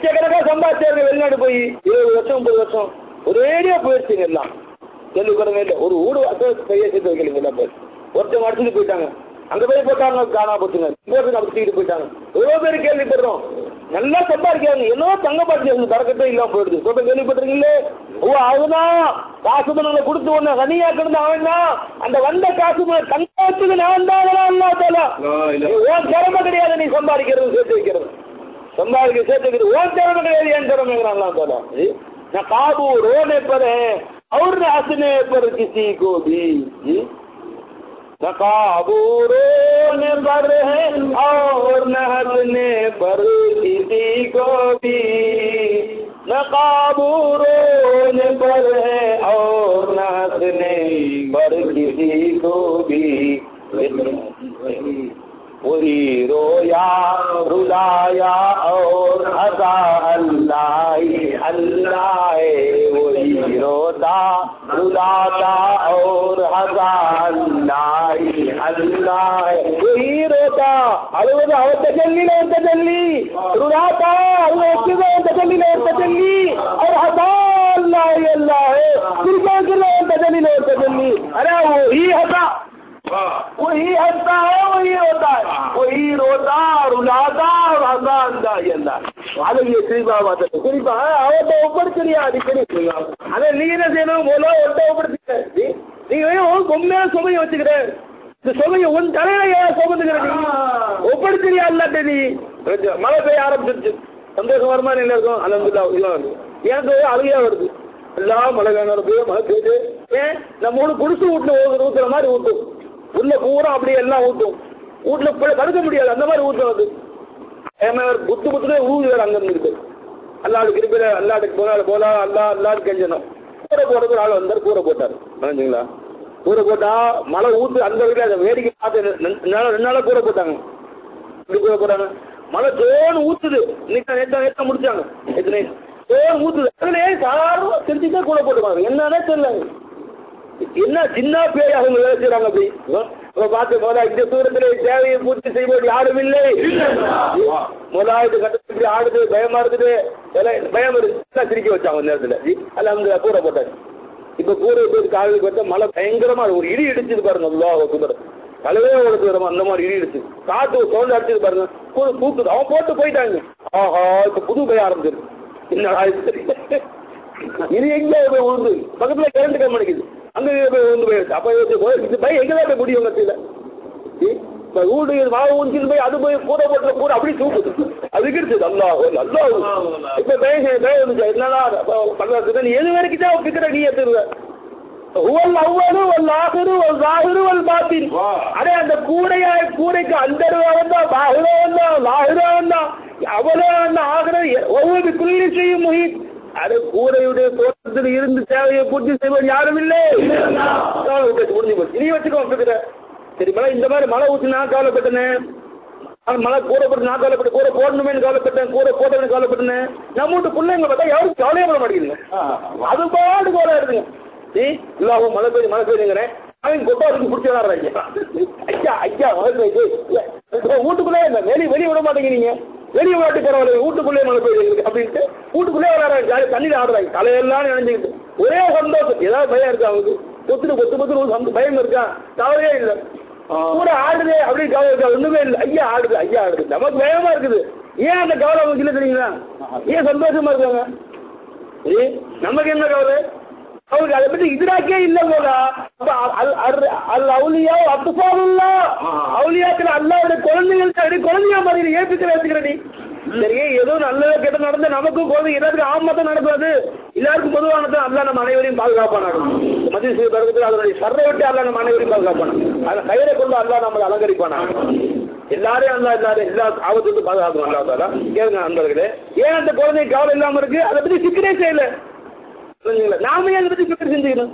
லட்சக்கணக்கா சம்பாதிச்சாரு வெளிநாடு போய் 20 வருஷம் 30 வருஷம் ஒரேடியா போயிடுச்சுங்க எல்லாம். கேள்விப்படுங்க இல்ல, ஒரு ஊடு கையை சேர்த்து வைக்கலீங்க எல்லாம் போய் ஒருத்தவங்க அடிச்சுட்டு போயிட்டாங்க. அங்க போய் போட்டாங்க, காணா போச்சுங்க, அப்படிச்சுட்டு போயிட்டாங்க. எவ்வளவு பேர் கேள்விப்படுறோம். நல்லா சம்பாதிக்கிறாங்க, என்னவோ தங்க பாட்டு பறக்கட்டே இல்லாம போயிடுது. சொல்ற கேள்விப்பட்டிருக்கீங்களே, ஓ அதுதான் காசு பணங்களை கொடுத்து ஒண்ணு கனியாக்கணும் அவன் தான். அந்த வந்த காசு தங்கத்துக்கு நான் தான் ஓன் திறமை கிடையாது. நீ சம்பாதிக்கிறது சேர்த்து வைக்கிறது, சம்பாதிக்க சேர்த்து வைக்கிறது ஓன் திறமை கிடையாது, ஏன் திறமைங்கிறான். நான் காபு ரோने पर है और हंसने पर किसी को भी, काबू रोने पर है और न हंसने पर किसी को भी, न काबू रोने पर है और न हंसने पर किसी को भी, वही रोया रुलाया और हंसा अल्लाह अल्लाह, वही रोता रुलाता और हंसा अल्लाह अल्लाह, वही रोता अழுவது அவன் தஜல்லில தஜல்லி, रुलाता அவன் தஜல்லில தஜல்லி, और हंसा अल्लाह अल्लाह, சிரிக்கிறதுல தஜல்லில தஜல்லி. अरे वही हंसा, वही हंसता है, वही रोता है, वही रोता रुलाता हंसा अल्लाह. அழகிய குறிப்பா அவட்ட ஒப்படுத்துறியா அடிக்கடி. அதை நீ என்ன செய்யணும், போல ஒட்ட ஒப்படுத்து. நீங்க பொம்மையா சுமையை வச்சுக்கிற, இந்த சுமையை உன் தலையில சுமந்துக்கிற, நீ ஒப்படுத்துறியா இல்லாட்ட. நீ மழை பெய்ய ஆரம்பிச்சிருச்சு, சந்தோஷம் வருமா இல்லை இருக்கும், அல்ஹம்துலில்லாஹ். எனக்கு அழுகையா வருது, எல்லாம் மழை காண மழை பெய்யுது. ஏன் நம்ம ஊரு குடிசு வீட்டுல ஊத்துற மாதிரி ஊட்டும், உள்ள பூரா அப்படியே எல்லாம் ஊட்டும், வீட்டுல படுக்க முடியாது அந்த மாதிரி ஊட்டம். அது புத்து புத்துனே ஊது வேற அங்க இருக்கு. அல்லாடுக்கு இருப்பில அல்லாடுக்கு போனா அல்லாடு கெஞ்சணும். கூரை போடுறது ஆள் வந்தார், கூரை போட்டாரு. நினைச்சுங்களா, கூரை போட்டா மழை ஊத்து அந்த வீட்டுல வேடிக்கை பார்த்து 2 நாளா கூரை போட்டாங்க. கூரை போட்டாங்க, மழை தோணு ஊத்துது. நேற்று முடிச்சாங்க, தோணு ஊத்துது. அதுலயே சாதாரண தெரிஞ்சுதான் கூரை போட்டுப்பாங்க. என்னன்னே தெரியல, என்ன சின்ன பேரை அவங்க வேலை செய்யறாங்க. அப்படி பார்த்து போதா இந்த தூரத்திலே தேவையை பூர்த்தி செய்வது யாரும் இல்லை. முதலாவது கட்டத்துக்கு ஆடுது, பயமா இருக்குது, பயம் இருக்கு, சிரிக்க வச்சாங்க நேரத்துல. அல்ஹம்துலில்லாஹ் கூரை போட்டாங்க. இப்ப கூரை போட்டு காலையில் பார்த்தா மழை பயங்கரமா ஒரு இடி இடிச்சது பாருங்க. அல்லாஹ் அக்பர், தலைவே ஓடுது அந்த மாதிரி இடி இடிச்சு, காத்து சவுண்ட் அடிச்சது பாருங்க. கூரை தூக்குது, அவன் போட்டு போயிட்டாங்க. ஆஹா, இப்ப புது பயம் ஆரம்பிச்சிருக்கு. என்னடா இது எங்க போய் உழுந்து, பக்கத்துல கரண்ட் கம் அடிக்குது, அங்க வந்து போயிடுச்சு. அப்ப பை எங்கதான் போய் முடியும் கத்தியில வீடு வாழ ஊஞ்சின்னு போய் அது போய் கூரை போட்டுல கூட அப்படி தூக்குது, அதுக்கு இருக்குது. அல்லாஹ் அல்லாஹ். இப்ப பயம் வந்துச்சு. என்னன்னா பண்றது, நீ எது வரைக்கும் தான் பிக்கிற நீ எடுத்துருவ. அடே அந்த கூரைக்கு அந்த ஒவ்வொரு குள்ளி செய்யும் முகித். அது கூரையுடைய தோட்டத்தில் இருந்து தேவையை பூர்த்தி செய்வது யாரும் இல்லை. முடிஞ்சு போச்சு, இனி வச்சுக்கோ. சரி, மழை இந்த மாதிரி மழை ஊற்றி நான் கவலைப்பட்டேன், மழை கூரை போட்டு நான் கவலைப்பட்டேன், கூரை போடணுமேனு கவலைப்பட்டேன், கூரை போட்டதுன்னு கவலைப்பட்டேன். நம்ம வீட்டு பிள்ளைங்க பார்த்தா யாரும் கவலையே பண்ண மாட்டேங்குதுங்க. அது பாடு கோலா இருக்குங்க. இல்லாம மழை பெய்யுங்கிறேன், அவன் கொட்டாருக்கு பிடிச்சி விளாடுறாங்க. ஐயா ஐயா மழை பெய்யுது, வீட்டுக்குள்ளே இல்லை, வெளியே விட மாட்டேங்கிறீங்க. வெளியே விளையாட்டு பரவாயில்ல, வீட்டுக்குள்ளே மழை பெய்யுது அப்படின்ட்டு வீட்டுக்குள்ளே விளையாடுறாங்க, தண்ணியில் ஆடுறாங்க, தலையெல்லாம் நினைஞ்சுக்கிட்டு. ஒரே சந்தோஷம். ஏதாவது பயம் இருக்கா அவங்களுக்கு? பொத்து பயம் இருக்கா? கவலையே இல்லை. கூட ஆடுது அப்படின்னு கவலை இருக்கா? ஒண்ணுமே இல்லை. ஐயா ஆடுது, ஐயா ஆடுது. நமக்கு பயமா இருக்குது. ஏன் அந்த கவலை அவங்களுக்கு இல்லை தெரியுங்களா? ஏன் சந்தோஷமா இருக்காங்க? நமக்கு என்ன கவலை? அவருக்கு அதை பத்தி இதுராக்கே இல்ல போல. அவுலியா அத்துப்பாவுல்லா, அவுலியாக்கள் அல்லாவுடைய குழந்தையா மாதிரி ஏற்றுக்கிற நீ. சரியே, ஏதோ நல்லதோ கெட்ட நடந்த நமக்கும் குழந்தை எல்லாத்துக்கும் ஆமத்தான் நடக்காது, எல்லாருக்கும் பொதுவானதான். அல்லா நம்ம அனைவரையும் பாதுகாப்பான மதிய தரத்தில் அதனுடைய சர்றை விட்டு அல்லா நம்ம அனைவரையும் பாதுகாப்பான, அதை கயிறை கொண்டு அல்லா நம்மளை அலங்கரிப்பானா. எல்லாரையும் அல்லா எல்லா ஆபத்துக்கு பாதுகாக்கணும். அல்லா கேளுங்க நண்பர்களே, ஏன் அந்த குழந்தை கவலை இல்லாம இருக்கு? அதை பத்தி சிக்கனே செய்யல. நாம ஏன் பத்தி சிக்கன் செஞ்சுக்கணும்?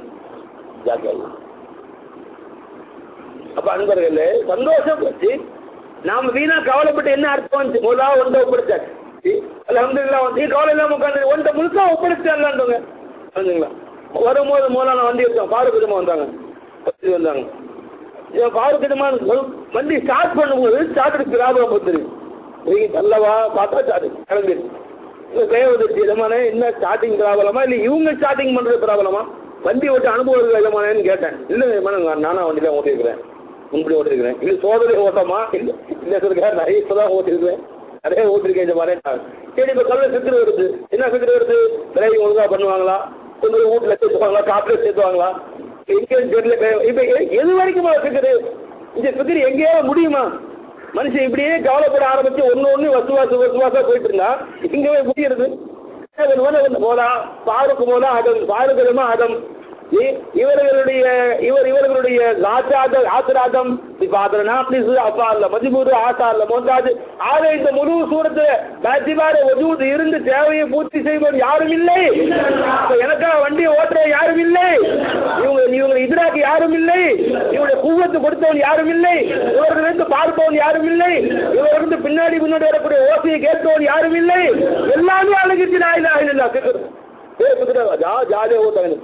அப்ப அன்பர்களே, சந்தோஷம் வச்சு நாம வீணா கவலைப்பட்டு என்ன அர்த்தம்? முதலாவது ஒன்றை ஒப்படைச்சாச்சு. அல்ஹம்துலில்லாஹ். வந்து கவலை இல்லாம உட்காந்து ஒன்றை முழுசா ஒப்படைச்சாங்களான்றாங்க. வரும்போது மூலம் வண்டி எடுத்தோம், பாரபட்சமா வந்தாங்க. பாரபட்சமா வண்டி ஸ்டார்ட் பண்ணும்போது ஸ்டார்ட் லாபம் தெரியும். நல்லவா பார்த்தா ஸ்டார்ட் கிளம்பிடு. எஜமானே என்ன ஸ்டார்டிங் ப்ராப்ளமா இல்ல இவங்க ஸ்டார்டிங் பண்றது ப்ராப்ளமா? வண்டி ஓட்டு அனுபவம் இருக்கு எஜமானேன்னு கேட்டேன். இல்ல எஜமான நானா வண்டி தான் ஓட்டிருக்கிறேன், முன்படி ஓட்டிருக்கிறேன். இல்ல சோதனை ஓட்டமா? இல்ல சொல்லுங்க, நிறைய இப்பதான் ஓட்டிருக்கிறேன், நிறைய ஓட்டிருக்கேன் எஜமானே. சரி, இப்ப கல்ல சிக்கல் வருது, என்ன சிக்கல் வருது? டிரைவிங் ஒழுங்கா பண்ணுவாங்களா, கொஞ்சம் வீட்டுல சேர்த்துவாங்களா, காட்டுல சேர்த்துவாங்களா, எங்கேயும் தெரியல. இப்ப எது வரைக்கும் சிக்கரு? இந்த சிக்கரு எங்கேயாவது முடியுமா? மனுஷன் இப்படியே கவலைப்பட ஆரம்பிச்சு ஒண்ணு வசுவாசா போயிட்டு இருந்தா இங்கவே முடியறது. போதா பாருக்கு போதா அதம் பாருகிறமா அதம் இவர்களுடைய ஆசிராதம் அப்பா அல்ல மஜ்பூர் ஆசா அல்ல மோந்தாது ஆக இந்த முழு சூரத்து பாத்திபார வஜூத் இருந்து தேவையை பூர்த்தி செய்வது யாரும் இல்லை. எனக்காக வண்டியை ஓட்டுற யாரும் இல்லை, இவங்க எதிராக யாரும் இல்லை, இவருடைய கூவத்து கொடுத்தவன் யாரும் இல்லை, இவர்களிருந்து பார்ப்பவன் யாரும் இல்லை, இவரிருந்து பின்னாடி வரக்கூடிய ஓசையை கேட்பவன் யாரும் இல்லை. எல்லாமே அழகிச்சு ஜாலியா ஓட்டாங்க.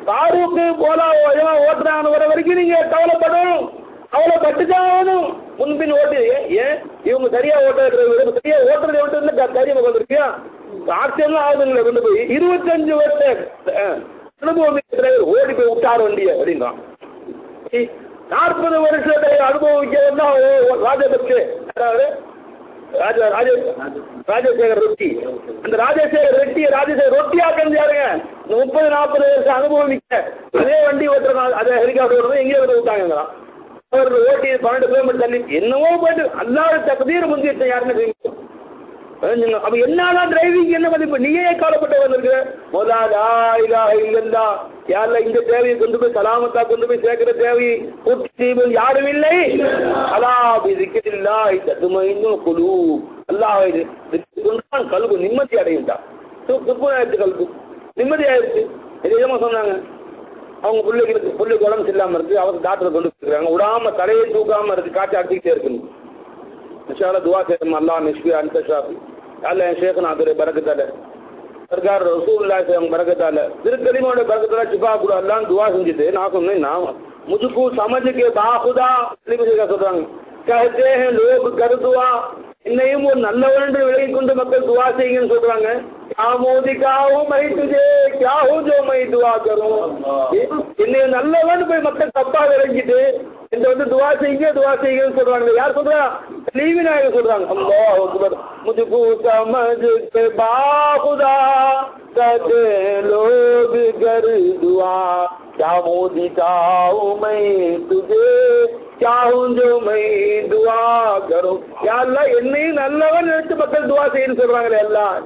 பாருக்கு போலா ஓட்டுறாங்க வர வரைக்கும் நீங்க கவலைப்படணும், கவலைப்பட்டுதான் முன்பின் ஓட்டு. ஏன் இவங்க சரியா ஓட்டுறது, சரியா ஓட்டுறது ஓட்டு தைரியமா வந்திருக்கியா? ஆச்சரியம் ஆகுதுங்களா? கொண்டு போய் 25 வருஷ அனுபவம் ஓடி போய் விட்டாரு வண்டிய அப்படின்றான். 40 வருஷத்தை அனுபவிக்கிறதா ராஜபக்சே, ராஜசேகர் ரெட்டி. அந்த ராஜசேகர் ரொட்டியா கஞ்சாருங்க 30-40 வருஷம் அனுபவமிக்க அதே வண்டி ஓட்டுறாங்க. அதை ஹெலிகாப்டர் எங்கேயோ விட்டாங்க. அவர்கள் ஓட்டி 12 கிலோமீட்டர் தள்ளி என்னவோ போயிட்டு அல்லாத தகுதியை முந்திட்ட யாருன்னு அப்ப என்னதான் டிரைவிங் என்ன மதிப்பு? நீயே காலப்பட்டு வந்திருக்கிற முதலா இல்லா யாருல இந்த தேவையை கொண்டு போய் சலாமத்தா கொண்டு போய் சேர்க்கிற தேவையை பூர்த்தி செய்வது யாரும் இல்லை. குழு அல்லாஹ் கல்வி நிம்மதி அடையுண்டா, கல்வி நிம்மதி ஆயிடுச்சு. நிஜமா சொன்னாங்க. அவங்க பிள்ளைக்கு உடம்பு இல்லாம இருக்கு, அவங்க டாக்டரை கொண்டு போயிருக்காங்க. விடாம தலையை தூக்காம இருக்கு, காய்ச்சி அடிச்சுக்கிட்டே இருக்கு. दुआ से अल्लाह निश्चित अंतशाफी अल्लाह शेखना तेरे बरकत है सरकार रसूलुल्लाह से हम बरकत है फिर कलीमों ने बरकत शिफा पूरा अल्लाह दुआ समझते ना सुनने ना मुझको समझ के बाखुदा कहते हैं लोग कर दुआ இன்னையும் ஒரு நல்லவன் என்று விலகி கொண்டு மக்கள் துவா செய்யுங்கன்னு சொல்றாங்க. என்னை நல்லவன் போய் மக்கள் தப்பா விளங்கிட்டு இந்த துவா செய்யுங்கன்னு சொல்றாங்க. யார் சொல்றா? லீவிநாயக சொல்றாங்க. அல்லாஹ் அக்பர் முஜ்கோ சமஜ் கே பாகுதா कहते लोग कर दुआ क्या मोदी चाहूं मैं तुझे चाहूं जो मैं दुआ करूं या अल्लाह என்னையும் நல்லவன் நினைச்சு மக்கள் துவா செய்யன்னு சொல்றாங்களே. அல்லாஹ்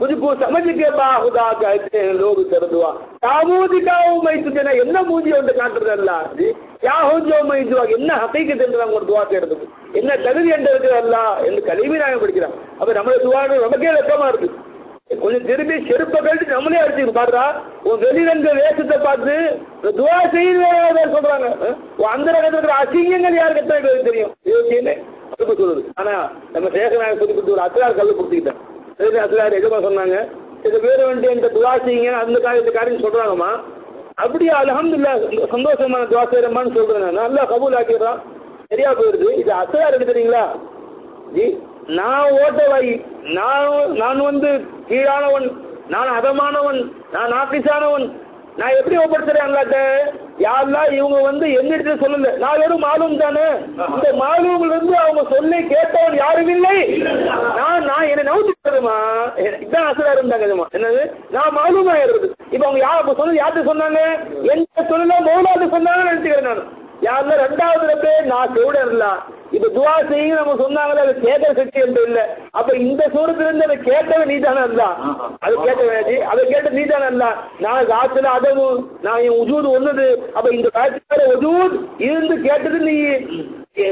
मुझको समझ के बाहुदा कहते हैं लोग कर दुआ क्या मोदी चाहूं मैं तुझे என்ன மூஞ்சி வந்து காட்டுறது? அல்லாஹ் चाहूं जो मैं दुआ என்ன ஹகீகத் என்றாங்க ஒரு துவா செய்யறதுக்கு என்ன தகுதி என்று இருக்கு அல்லாஹ் என்று கலீமி நாயகம் படிக்கிறாங்க. அப்ப நம்மளோட துவா நமக்கே வெக்கமா இருக்கு. கொஞ்சம் திரும்பி செருப்பை கழிச்சு நம்மளே அடிச்சு பாடுறா. உன் வெளியில வேஷத்தை பார்த்து துவா செய்ய சொல்றாங்க. அந்த இடத்துல அசிங்கங்கள் யாருக்கு எத்தனை பேருக்கு தெரியும்? அதுக்கு சொல்லுது. ஆனா நம்ம சேகநாயக சொல்லி கொடுத்து ஒரு அத்தியார் கல்லு கொடுத்துக்கிட்டேன். அத்தியார் எதுமா சொன்னாங்க, இது வேறு வேண்டிய இந்த துவா செய்யுங்க அந்த காரியம் சொல்றாங்கம்மா. அப்படியே அல்ஹம்துலில்லாஹ் சந்தோஷமான துவா செய்யறமான்னு சொல்றேன். நல்லா கபூல் ஆக்கிடுறான், சரியா போயிருது. இது அத்தியார் எடுத்துறீங்களா? நான் ஓட்டவாயி, நான் கீழானவன், நான் அதமானவன், நான் நாக்கிசானவன், நான் எப்படி ஒப்படைக்கிறேன் அல்லாட்ட? யாரெல்லாம் இவங்க எங்கிட்ட சொல்லல, நான் வெறும் மாலும் தானே. இந்த மாலூம்ல இருந்து அவங்க சொல்லி கேட்டவன் யாரும் இல்லை. நான் என்னை நவுத்திமா இதான் அசலா இருந்தாங்க. என்னது நான் மாலூமா இருந்தது. இப்ப அவங்க யார் சொன்னது? யார்கிட்ட சொன்னாங்க? எந்த சொல்லல மௌலாட்டு சொன்னாங்கன்னு நினைச்சுக்கிறேன் நான். யாருல ரெண்டாவது நான் செவிடர்ல இப்ப துவா செய்ய நம்ம சொன்னாங்களே, அதை கேட்கிற சக்தி என்று இல்ல. அப்ப இந்த சூரத்துல இருந்து அதை கேட்டவன் நீ தானே இருந்தா, அதை கேட்டவனாச்சு, அதை கேட்ட நீ தானே இருந்தா. நான் காத்துல அதவும் நான் என் உஜூது ஒண்ணுது. அப்ப இந்த காட்சியார உஜூத் இருந்து கேட்டது நீ,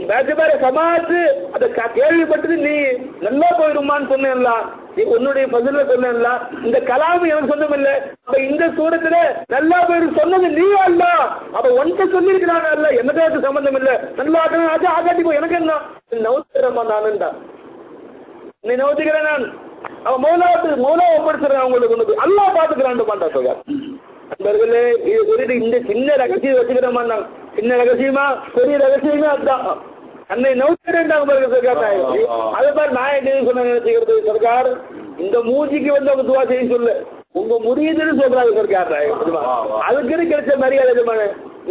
பேச்சபார சமாத்து அதை கேள்விப்பட்டது நீ, நல்லா போயிருமான்னு சொன்னேன்ல, நீ உன்னுடைய பதில சொன்ன. இந்த கலாம் எனக்கு சொந்தம் இல்ல. அப்ப இந்த சூரத்துல நல்லா போயிரு சொன்னது நீ அல்ல. அப்ப ஒன்றை சொல்லிருக்கிறாங்க அல்ல, எனக்கு சம்பந்தம் இல்ல. நல்லா ஆகாட்டி போ, எனக்கு என்ன நவுத்திரமா நானுண்டா, நீ நவுத்திக்கிறேன் நான். அவன் மௌலா ஒப்படுத்துறேன் அவங்களுக்கு கொண்டு போய் அல்லா பாத்துக்கிறான் மாட்டா சொல்ல. நண்பர்களே, இது சொல்லிட்டு இந்த சின்ன ரகசியம் வச்சுக்கிறோமா? சின்ன ரகசியமா பெரிய ரகசியமே அதுதான். அன்னை நவுத்திரண்டாங்க பாருங்க. அதை பாரு நான் என்ன சொன்ன நினைச்சுக்கிறது? சர்க்கார் இந்த மூஞ்சிக்கு வந்து அவங்க துவா செய்ய சொல்லு, உங்க முறியதுன்னு சொல்றாங்க. அதுக்கு கிடைச்ச மரியாதை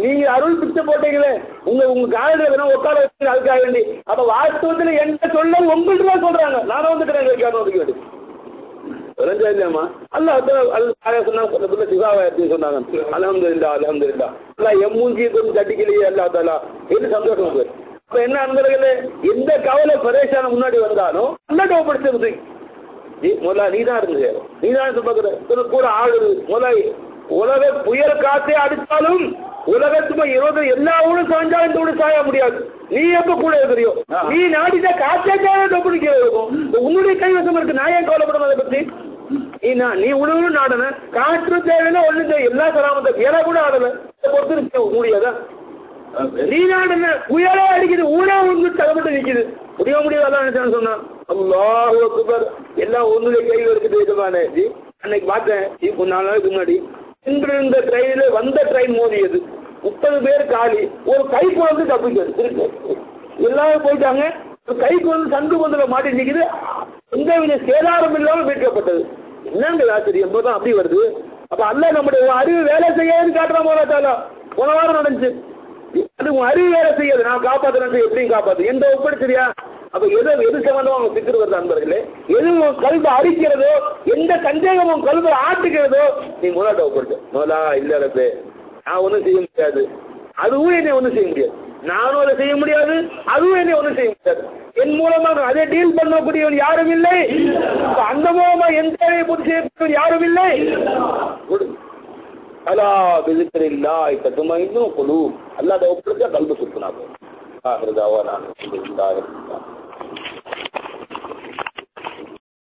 நீங்க அருள் பிச்சை போட்டீங்களே, உங்க காலையில வேணா உட்கார வச்சு அதுக்காக வேண்டி. அப்ப வாஸ்தவத்துல என்ன சொல்ல உங்கள்கிட்ட தான் சொல்றாங்க, நானும் வந்துக்கிறேன். இல்லையாமா அல்லாஹ் சொன்னாங்க அல்ஹம்துலில்லாஹ் அல்ஹம்துலில்லாஹ் அல்லாஹ் எம்மூஞ்சியை கொஞ்சம் தட்டிக்கலையே அல்லாஹ் தஆலா என்று சந்தோஷம் பேர். அப்ப என்ன அன்பர்களே, எந்த கவலை பரேஷான முன்னாடி வந்தாலும் அல்லாஹ் டோப்படுத்துறது முதல்ல நீதான் இருந்தது, நீதான் பாக்குற கூட ஆளுது. முதல்ல உலக புயல் காத்தே அடித்தாலும் உலகத்துக்கு 20 எல்லா ஊரும் சாய்ந்தாலும் இந்த ஊடு சாய முடியாது. நீ எப்ப கூட இருக்கிறியோ, நீ நாடிட்ட காற்றே டொப்பிடிக்க இருக்கும். உன்னுடைய கைவசம் இருக்கு, நான் ஏன் கவலைப்படும் அதை பத்தி? நீ உணவு நாடன காற்று தேவையில்லை, ஒண்ணு தேவை, எல்லா சராமத்தை வேலை கூட ஆடல பொறுத்து முடியாதா? நீ நாடன புயலே அடிக்குது, ஊரே ஒன்று தலைப்பட்டு நிக்குது, முடியாதான் சொன்னான். அல்லாஹ் அக்பர், எல்லாம் ஒண்ணுடைய கையில் இருக்குது. அன்னைக்கு பார்த்தேன் 4 நாளுக்கு முன்னாடி, இன்று இந்த ட்ரெயினில் வந்த ட்ரெயின் மோதியது, 30 பேர் காலி, ஒரு கை குழந்தை தப்பிக்கிறது. எல்லாரும் போயிட்டாங்க, ஒரு கை குழந்தை சங்கு பந்துல மாட்டி நிக்குது, எந்த வித சேதாரம் இல்லாமல் மீட்கப்பட்டது. என்னங்க ஆச்சரியம் தான் அப்படி வருது. அப்ப அல்லாஹ் நம்முடைய அறிவு வேலை செய்யாதுன்னு காட்டுற போல போன வாரம் நடந்துச்சு. அது உன் அறிவு வேலை செய்யாது, நான் காப்பாத்துறேன், எப்படியும் காப்பாத்து எந்த ஒப்படைச்சிரியா? அப்ப எது சம்பந்தமா அவங்க சிக்கிட்டு வருது அன்பர்களே, எது உன் கல்வி அரிக்கிறதோ, எந்த சந்தேகம் உன் கல்வி ஆட்டுகிறதோ, நீ முதலாட்ட ஒப்படுத்து. முதலா இல்ல நான் ஒண்ணும் செய்ய முடியாது, அதுவும் என்னை ஒண்ணும் செய்ய முடியாது, நானும் அதை செய்ய முடியாது, அதுவும் என்னை ஒண்ணும் செய்ய முடியாது. என் மூலமாக அதை டீல் பண்ணக்கூடியவன் யாரும் இல்லை, அந்த மூலமா எந்த பூர்த்தி செய்யக்கூடியவன் யாரும் இல்லை. அலா பிதிக்ரில்லாஹ் தத்மஇன்னு குலூப், அல்லாஹ் ஒப்படுத்த கல்வி சுத்தனா போகும்.